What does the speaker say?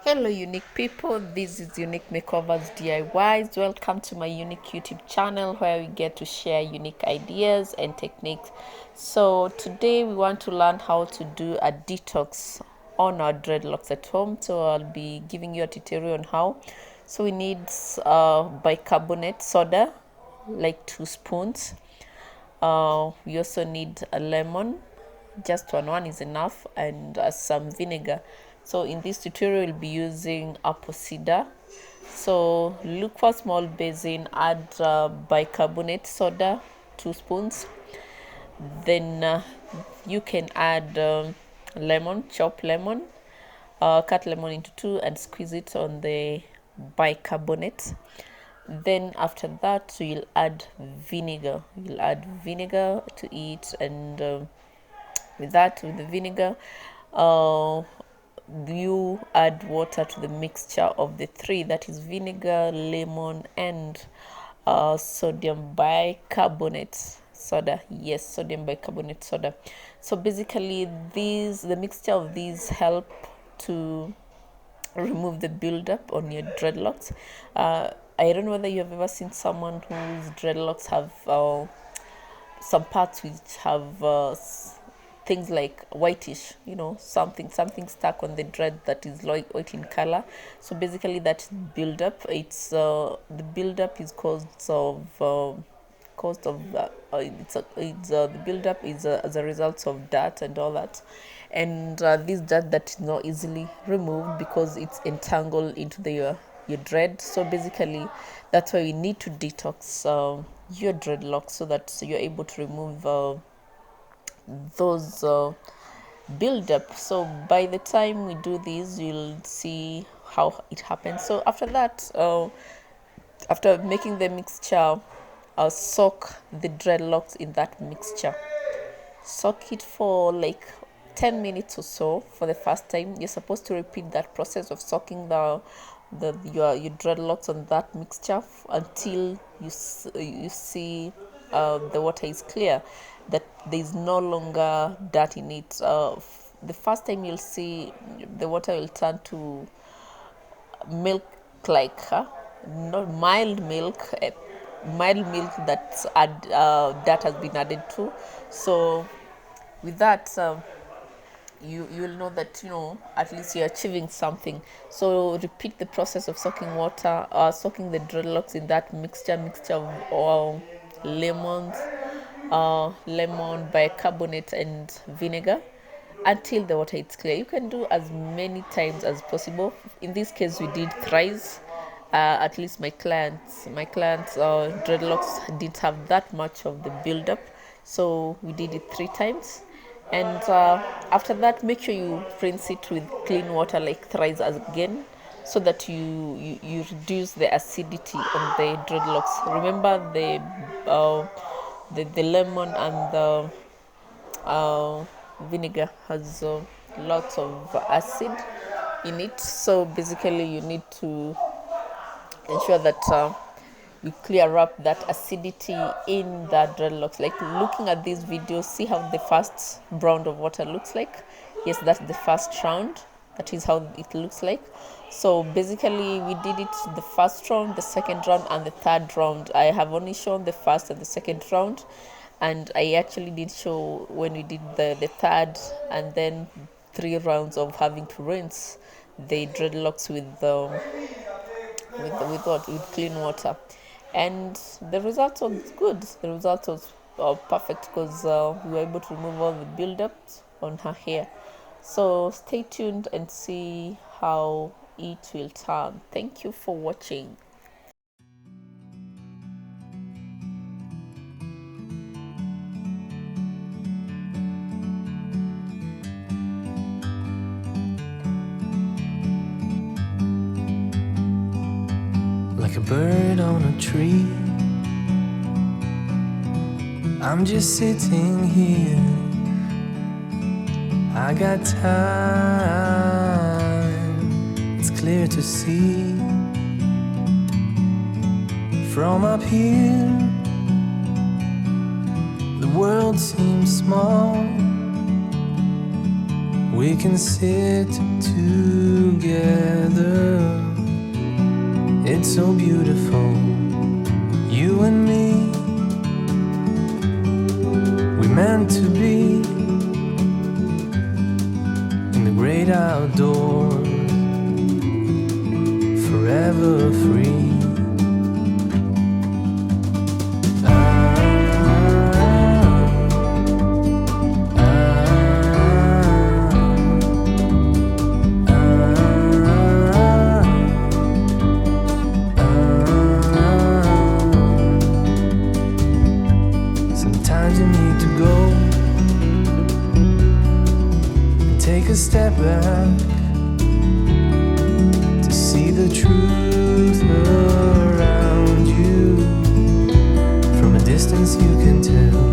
Hello unique people, this is Unique Makeovers DIYs. Welcome to my unique YouTube channel where we get to share unique ideas and techniques. So today we want to learn how to do a detox on our dreadlocks at home. So I'll be giving you a tutorial on how. So we need bicarbonate soda, like 2 spoons. We also need a lemon, just one is enough, and some vinegar. So in this tutorial we'll be using apple cider. So look for a small basin, add bicarbonate soda, 2 spoons. Then you can add lemon, chopped lemon, cut lemon into 2 and squeeze it on the bicarbonate. Then after that you'll add vinegar. You'll add vinegar to it, and with the vinegar, you add water to the mixture of the three, that is vinegar, lemon, and sodium bicarbonate soda. Yes, sodium bicarbonate soda. So basically the mixture of these help to remove the buildup on your dreadlocks. I don't know whether you have ever seen someone whose dreadlocks have some parts which have things like whitish, something stuck on the dread that is like white in color. So basically that buildup, it's the buildup is the buildup is as a result of dirt and all that, and this dirt that is not easily removed because it's entangled into your dread. So basically that's why we need to detox your dreadlocks, so that you're able to remove those build up. So by the time we do this, you'll see how it happens. So after that, after making the mixture, I'll soak the dreadlocks in that mixture. Soak it for like 10 minutes or so for the first time. You're supposed to repeat that process of soaking your dreadlocks on that mixture until you see the water is clear, that there is no longer dirt in it. The first time you'll see the water will turn to milk, like not mild milk, that has been added to. So with that, you'll know that at least you're achieving something. So repeat the process of soaking the dreadlocks in that mixture of lemons, lemon, bicarbonate, and vinegar until the water is clear. You can do as many times as possible. In this case, we did thrice. At least my clients dreadlocks didn't have that much of the buildup, so we did it 3 times. And after that, make sure you rinse it with clean water like thrice again, so that you reduce the acidity on the dreadlocks. Remember the lemon and the vinegar has lots of acid in it. So basically you need to ensure that you clear up that acidity in the dreadlocks. Like looking at these videos, see how the first round of water looks like. Yes, that's the first round. That is how it looks like. So basically we did it the first round, the second round, and the third round. I have only shown the first and the second round, and I actually did show when we did the third and then 3 rounds of having to rinse the dreadlocks with clean water. And the result was good. The result was perfect, because we were able to remove all the buildups on her hair. So stay tuned and see how it will turn. Thank you for watching. Like a bird on a tree, I'm just sitting here. I got time, it's clear to see. From up here, the world seems small we can sit together. It's so beautiful, you and me. We meant to be in the great outdoors, forever free. Sometimes you need to go and take a step back to see the truth around you. From a distance you can tell